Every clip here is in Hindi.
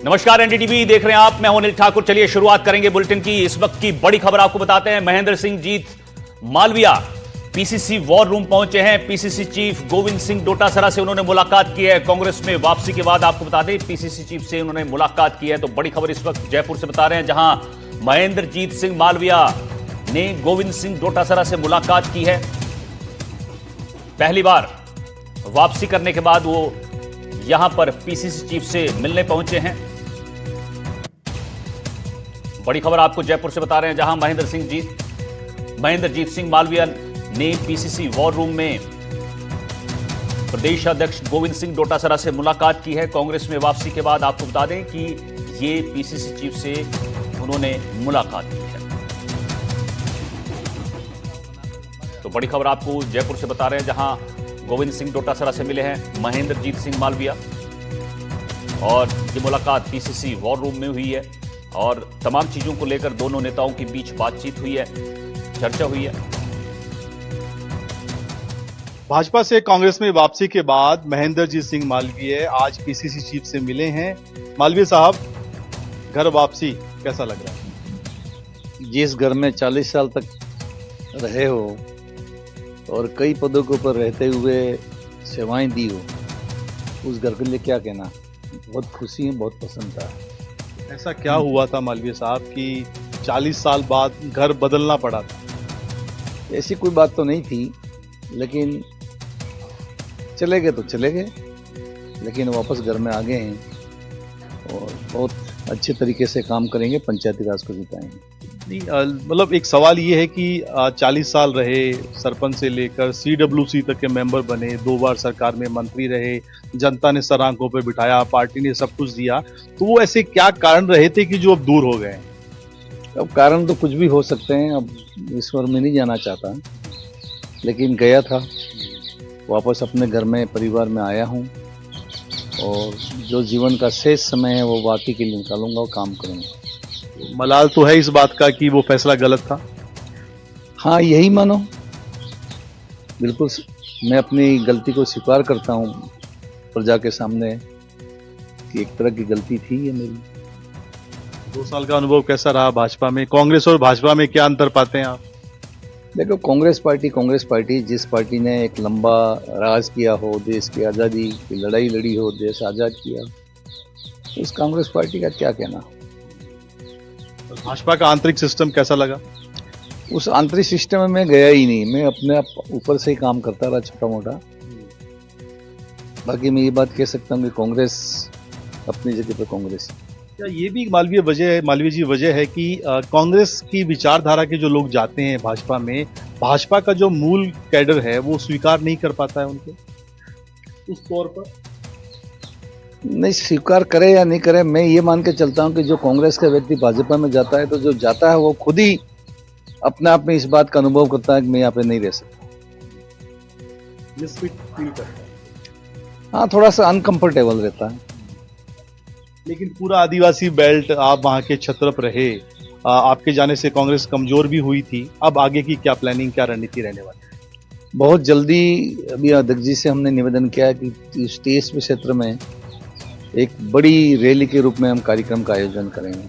नमस्कार, एनडीटीवी देख रहे हैं आप। मैं हूं अनिल ठाकुर। चलिए शुरुआत करेंगे बुलेटिन की। इस वक्त की बड़ी खबर आपको बताते हैं। महेंद्र सिंह जीत मालविया पीसीसी वॉर रूम पहुंचे हैं। पीसीसी चीफ गोविंद सिंह डोटासरा से उन्होंने मुलाकात की है। कांग्रेस में वापसी के बाद आपको बता दें पीसीसी चीफ से उन्होंने मुलाकात की है। तो बड़ी खबर इस वक्त जयपुर से बता रहे हैं, जहां महेंद्र जीत सिंह मालविया ने गोविंद सिंह डोटासरा से मुलाकात की है। पहली बार वापसी करने के बाद वो यहां पर पीसीसी चीफ से मिलने पहुंचे हैं। बड़ी खबर आपको जयपुर से बता रहे हैं, जहां महेंद्र जीत सिंह मालविया ने पीसीसी वॉर रूम में प्रदेश अध्यक्ष गोविंद सिंह डोटासरा से मुलाकात की है। कांग्रेस में वापसी के बाद आपको बता दें कि ये पीसीसी चीफ से उन्होंने मुलाकात की है। तो बड़ी खबर आपको जयपुर से बता रहे हैं, जहां गोविंद सिंह डोटासरा से मिले हैं महेंद्र जीत सिंह मालविया, और ये मुलाकात पीसीसी वॉर रूम में हुई है और तमाम चीजों को लेकर दोनों नेताओं के बीच बातचीत हुई है, चर्चा हुई है। भाजपा से कांग्रेस में वापसी के बाद महेंद्र जीत सिंह मालवीय आज पीसीसी चीफ से मिले हैं। मालवीय साहब, घर वापसी कैसा लग रहा है? जिस घर में 40 साल तक रहे हो और कई पदों के ऊपर रहते हुए सेवाएं दी हो, उस घर के लिए क्या कहना। बहुत खुशी है, बहुत पसंद था। ऐसा क्या हुआ था मालवीय साहब कि 40 साल बाद घर बदलना पड़ा था? ऐसी कोई बात तो नहीं थी, लेकिन चले गए तो चले गए, लेकिन वापस घर में आ गए हैं और बहुत अच्छे तरीके से काम करेंगे, पंचायती राज को जिताएंगे। नहीं, मतलब एक सवाल ये है कि 40 साल रहे, सरपंच से लेकर सीडब्ल्यूसी तक के मेंबर बने, 2 बार सरकार में मंत्री रहे, जनता ने सर आंखों पे बिठाया, पार्टी ने सब कुछ दिया, तो वो ऐसे क्या कारण रहे थे कि जो अब दूर हो गए? अब कारण तो कुछ भी हो सकते हैं, अब ईश्वर में नहीं जाना चाहता, लेकिन गया था, वापस अपने घर में परिवार में आया हूँ और जो जीवन का शेष समय है वो बाकी के लिए निकालूंगा और काम करूँगा। मलाल तो है इस बात का कि वो फैसला गलत था? हाँ, यही मानो। बिल्कुल, मैं अपनी गलती को स्वीकार करता हूँ प्रजा के सामने कि एक तरह की गलती थी ये मेरी। 2 साल का अनुभव कैसा रहा भाजपा में? कांग्रेस और भाजपा में क्या अंतर पाते हैं आप? देखो, कांग्रेस पार्टी जिस पार्टी ने एक लंबा राज किया हो, देश की आज़ादी की लड़ाई लड़ी हो, देश आज़ाद किया, उस कांग्रेस पार्टी का क्या कहना। भाजपा का आंतरिक सिस्टम कैसा लगा? उस आंतरिक सिस्टम में मैं गया ही नहीं, मैं अपने आप ऊपर से ही काम करता रहा, छोटा मोटा। बाकी मैं ये बात कह सकता हूँ कि कांग्रेस अपनी जगह पे कांग्रेस। क्या ये भी मालवीय जी वजह है कि कांग्रेस की विचारधारा के जो लोग जाते हैं भाजपा में, भाजपा का जो मूल कैडर है वो स्वीकार नहीं कर पाता है उनको उस तौर पर? नहीं, स्वीकार करे या नहीं करे, मैं ये मान के चलता हूँ कि जो कांग्रेस का व्यक्ति भाजपा में जाता है, तो जो जाता है वो खुद ही अपने आप में इस बात का अनुभव करता है कि मैं यहाँ पे नहीं रह सकता। मिसफिट फील करता है। हाँ, थोड़ा सा अनकंफर्टेबल रहता है। लेकिन पूरा आदिवासी बेल्ट आप वहाँ के छत्रप रहे, आपके जाने से कांग्रेस कमजोर भी हुई थी। अब आगे की क्या प्लानिंग, क्या रणनीति रहने वाली है? बहुत जल्दी अभी अध्यक्ष जी से हमने निवेदन किया कि इस टीएसपी क्षेत्र में एक बड़ी रैली के रूप में हम कार्यक्रम का आयोजन करेंगे।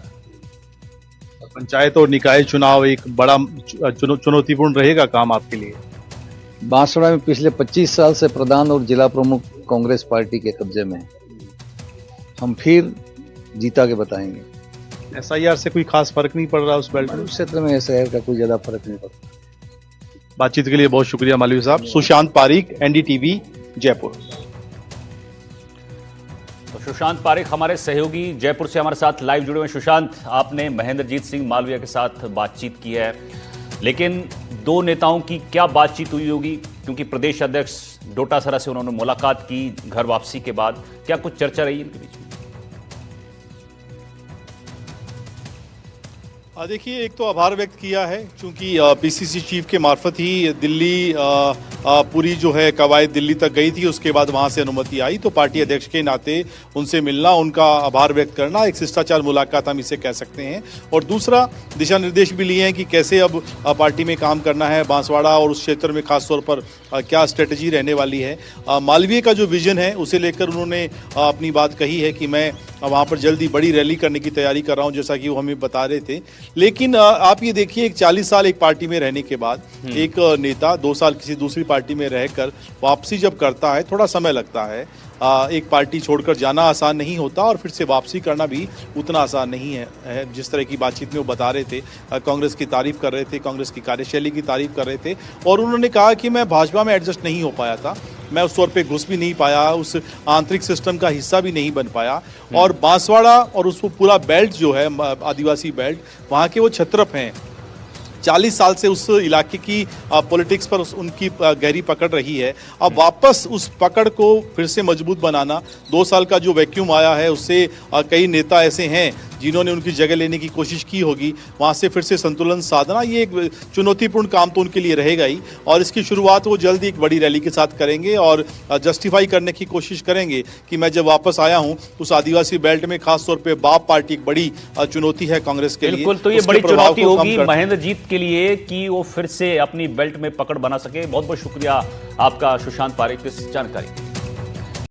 पंचायत और निकाय चुनाव एक बड़ा चुनौतीपूर्ण रहेगा काम आपके लिए। बांसवाड़ा में पिछले 25 साल से प्रधान और जिला प्रमुख कांग्रेस पार्टी के कब्जे में है। हम फिर जीता के बताएंगे। एसआईआर से कोई खास फर्क नहीं पड़ रहा उस बेल्ट में? उस क्षेत्र में एसआईआर का कोई ज्यादा फर्क नहीं पड़ता। बातचीत के लिए बहुत शुक्रिया मालवीय साहब। सुशांत पारीक, एनडीटीवी, जयपुर। तो सुशांत पारीक हमारे सहयोगी जयपुर से हमारे साथ लाइव जुड़े हुए। सुशांत, आपने महेंद्र जीत सिंह मालविया के साथ बातचीत की है, लेकिन दो नेताओं की क्या बातचीत हुई होगी? क्योंकि प्रदेश अध्यक्ष डोटासरा से उन्होंने मुलाकात की घर वापसी के बाद, क्या कुछ चर्चा रही इनके बीच में? देखिए, एक तो आभार व्यक्त किया है, क्योंकि पीसीसी चीफ के मार्फत ही दिल्ली पूरी जो है कवायद दिल्ली तक गई थी, उसके बाद वहां से अनुमति आई, तो पार्टी अध्यक्ष के नाते उनसे मिलना, उनका आभार व्यक्त करना एक शिष्टाचार मुलाकात हम इसे कह सकते हैं। और दूसरा, दिशा निर्देश भी लिए हैं कि कैसे अब पार्टी में काम करना है, बांसवाड़ा और उस क्षेत्र में खासतौर पर क्या स्ट्रेटजी रहने वाली है। मालवीय का जो विजन है उसे लेकर उन्होंने अपनी बात कही है कि मैं वहाँ पर जल्दी बड़ी रैली करने की तैयारी कर रहा हूँ, जैसा कि वो हमें बता रहे थे। लेकिन आप ये देखिए, एक 40 साल एक पार्टी में रहने के बाद एक नेता 2 साल किसी दूसरी पार्टी में रहकर वापसी जब करता है, थोड़ा समय लगता है। एक पार्टी छोड़कर जाना आसान नहीं होता और फिर से वापसी करना भी उतना आसान नहीं है। जिस तरह की बातचीत में वो बता रहे थे, कांग्रेस की तारीफ कर रहे थे, कांग्रेस की कार्यशैली की तारीफ कर रहे थे, और उन्होंने कहा कि मैं भाजपा में एडजस्ट नहीं हो पाया था, मैं उस तौर पे घुस भी नहीं पाया, उस आंतरिक सिस्टम का हिस्सा भी नहीं बन पाया। और बांसवाड़ा और उसको पूरा बेल्ट जो है, आदिवासी बेल्ट, वहाँ के वो क्षत्रप हैं। 40 साल से उस इलाके की पॉलिटिक्स पर उनकी गहरी पकड़ रही है। अब वापस उस पकड़ को फिर से मजबूत बनाना, 2 साल का जो वैक्यूम आया है उससे कई नेता ऐसे हैं जिन्होंने उनकी जगह लेने की कोशिश की होगी, वहाँ से फिर से संतुलन साधना, ये एक चुनौतीपूर्ण काम तो उनके लिए रहेगा ही। और इसकी शुरुआत वो जल्दी एक बड़ी रैली के साथ करेंगे और जस्टिफाई करने की कोशिश करेंगे कि मैं जब वापस आया हूँ उस आदिवासी बेल्ट में, खासतौर पर बाप पार्टी एक बड़ी चुनौती है कांग्रेस के लिए। बिल्कुल, तो ये बड़ी चुनौती होगी महेंद्र जीत के लिए कि वो फिर से अपनी बेल्ट में पकड़ बना सके। बहुत बहुत शुक्रिया आपका सुशांत पारेख, इस जानकारी।